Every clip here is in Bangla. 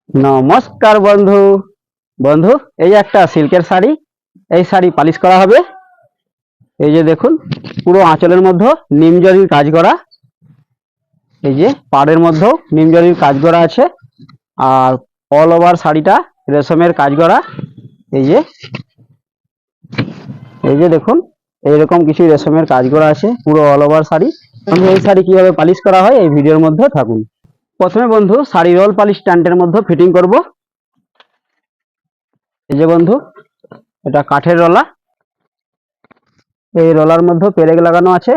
নমস্কার বন্ধু। বন্ধু, এই যে একটা সিল্কের শাড়ি, এই শাড়ি পালিশ করা হবে। এই যে দেখুন, পুরো আঁচলের মধ্যে নিমজরির কাজ করা। এই যে পাড়ের মধ্যেও নিমজরির কাজ করা আছে। আর অল ওভার শাড়িটা রেশমের কাজ করা। এই যে এই যে দেখুন, এইরকম কিছু রেশমের কাজ করা আছে পুরো অল ওভার শাড়ি। বন্ধু, এই শাড়ি কিভাবে পালিশ করা হয় এই ভিডিওর মধ্যে থাকুন। প্রথমে বন্ধু, শাড়ি রোল পালিশ স্ট্যান্ডের মধ্যে ফিটিং করব। এই যে বন্ধু, এটা কাঠের রলা। এই রলার মধ্যে পেরেক লাগানো আছে।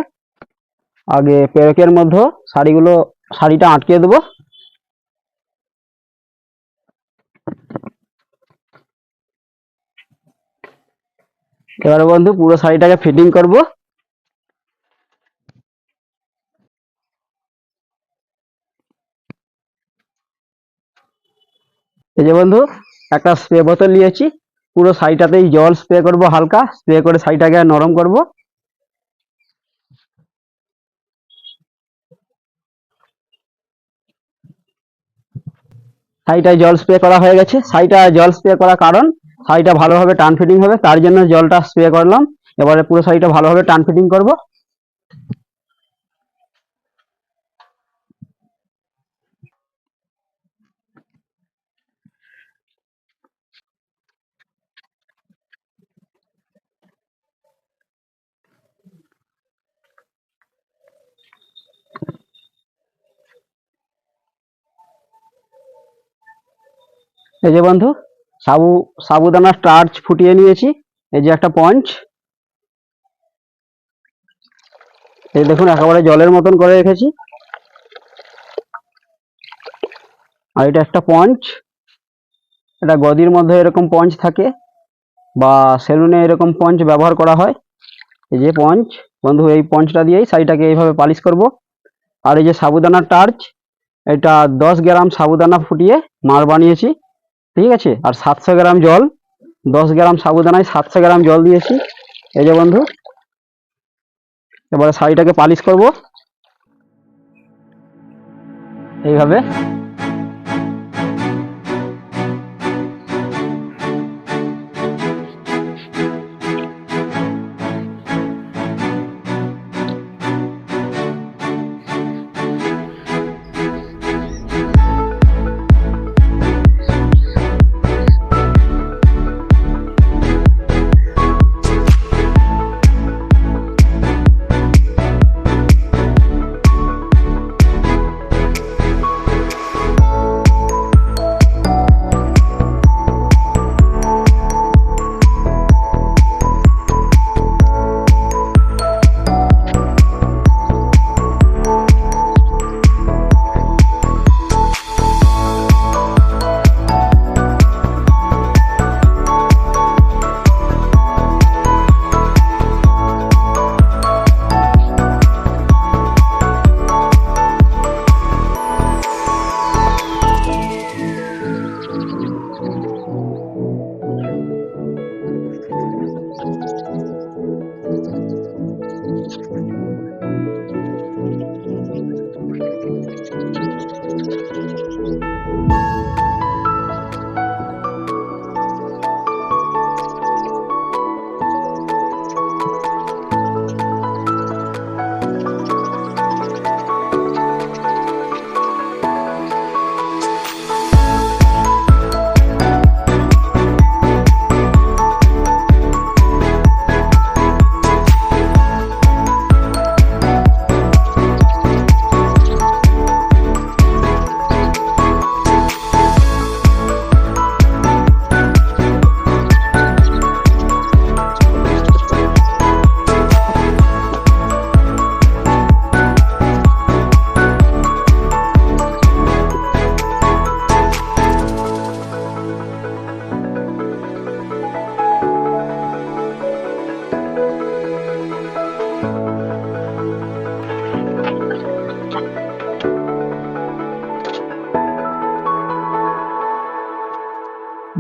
আগে পেরেকের মধ্যে শাড়িটা আটকে দেবো। এবারে বন্ধু, পুরো শাড়িটাকে ফিটিং করব। এই যে বন্ধু, একটা স্প্রে বোতল নিয়েছি। পুরো শাড়িটাতেই জল স্প্রে করব, হালকা স্প্রে করে শাড়িটাকে নরম করব। শাড়িটায় জল স্প্রে করা হয়ে গেছে। শাড়িটা জল স্প্রে করার কারণ, শাড়িটা ভালোভাবে টান ফিটিং হবে, তার জন্য জলটা স্প্রে করলাম। এবারে পুরো শাড়িটা ভালোভাবে টান ফিটিং করব। এই যে বন্ধু, সাবুদানা স্টার্চ ফুটিয়ে নিয়েছি। এই যে একটা পঞ্চ, এই দেখুন একেবারে জলের মতন করে রেখেছি। আর এটা একটা পঞ্চ। এটা গদির মধ্যে এরকম পঞ্চ থাকে, বা সেলুনে এরকম পঞ্চ ব্যবহার করা হয়। এই যে পঞ্চ, বন্ধু এই পঞ্চটা দিয়েই শাড়িটাকে এইভাবে পালিশ করব। আর এই যে সাবুদানার টার্চ, এটা 10 গ্রাম সাবুদানা ফুটিয়ে মার বানিয়েছি, ঠিক আছে। আর 700 গ্রাম জল, 10 গ্রাম সাবুদানায় 700 গ্রাম জল দিয়েছি। এই যে বন্ধু, এবারে শাড়িটাকে পালিশ করব এইভাবে।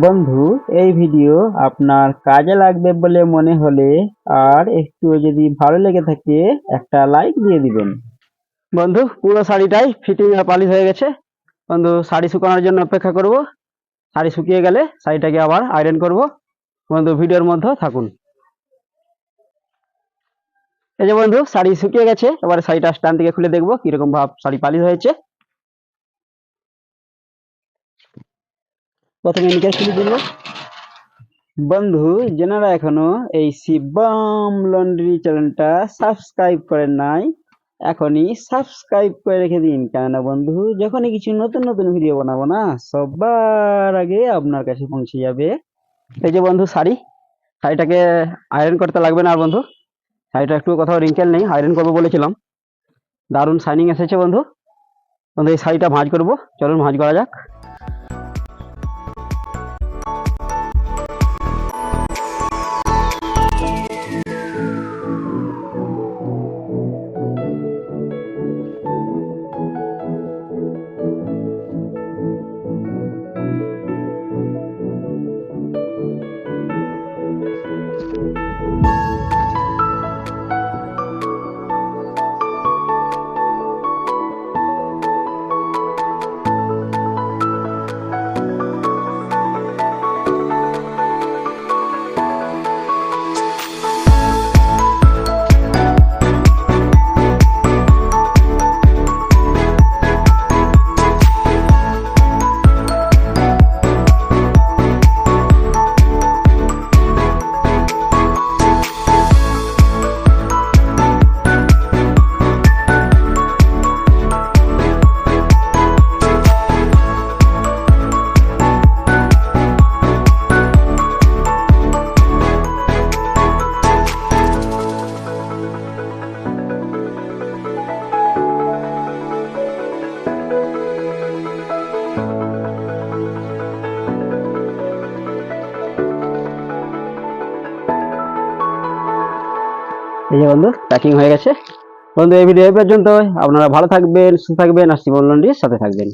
বন্ধু, এই ভিডিও আপনার কাজে লাগবে বলে মনে হলে আর একটু যদি ভালো লেগে থাকে একটা লাইক দিয়ে দিবেন। বন্ধু, পুরো শাড়িটাই ফিটিং আর পালিশ হয়ে গেছে। বন্ধু, শাড়ি শুকানোর জন্য অপেক্ষা করব। শাড়ি শুকিয়ে গেলে শাড়িটাকে আবার আয়রন করব। বন্ধু ভিডিওর মধ্যে থাকুন। এই যে বন্ধু শাড়ি শুকিয়ে গেছে, এবারে শাড়িটা স্ট্যান্ড থেকে খুলে দেখবো কিরকম ভাব শাড়ি পালিশ হয়েছে। প্রথমে নিচে খুলে দিব। বন্ধু যেনারা এখনো এই শিবম লন্ড্রি চ্যানেলটা সাবস্ক্রাইব করেন নাই, এখনই সাবস্ক্রাইব করে রেখে দিন, কেননা বন্ধু যখনই কিছু নতুন নতুন ভিডিও বানাবো না, সবার আগে আপনার কাছে পৌঁছে যাবে। এই যে বন্ধু শাড়িটাকে আয়রন করতে লাগবে না আর বন্ধু। শাড়িটা একটু কোথাও রিঙ্কেল নেই, আয়রন করবো বলেছিলাম। দারুণ শাইনিং এসেছে বন্ধু। বন্ধু এই শাড়িটা ভাঁজ করবো, চলুন ভাঁজ করা যাক। এই যে বন্ধু প্যাকিং হয়ে গেছে। বন্ধু এই ভিডিও এই পর্যন্ত। আপনারা ভালো থাকবেন, সুস্থ থাকবেন আর শিবম লন্ড্রির সাথে থাকবেন।